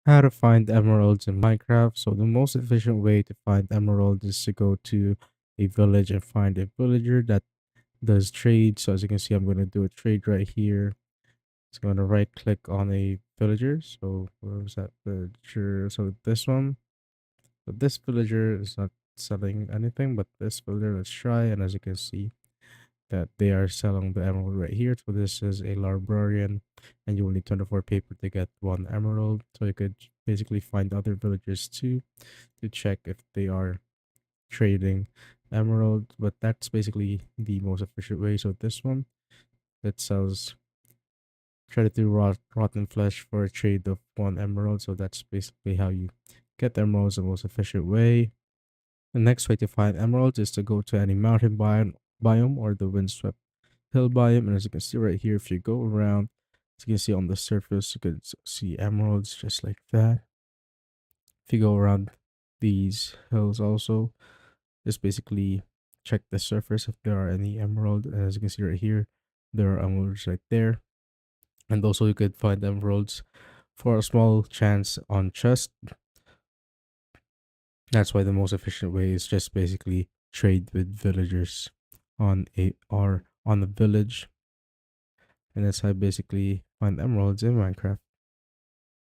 How to find emeralds in Minecraft. So the most efficient way to find emeralds is to go to a village and find a villager that does trade. So as you can see, I'm going to do a trade right here. It's going to right click on a villager. So where was that villager? So this one. So this villager is not selling anything, but this villager, let's try. And as you can see, that they are selling the emerald right here. So this is a librarian, and you will need 24 paper to get one emerald. So you could basically find other villagers too to check if they are trading emerald. But that's basically the most efficient way. So this one that sells try to do rotten flesh for a trade of one emerald. So that's basically how you get emeralds the most efficient way. The next way to find emeralds is to go to any mountain biome or the windswept hill biome. And as you can see right here, if you go around, as you can see on the surface, you can see emeralds just like that. If you go around these hills also, just basically check the surface if there are any emerald. And as you can see right here, there are emeralds right there. And also you could find emeralds for a small chance on chest. That's why the most efficient way is just basically trade with villagers on a or on the village. And that's how I basically find emeralds in Minecraft.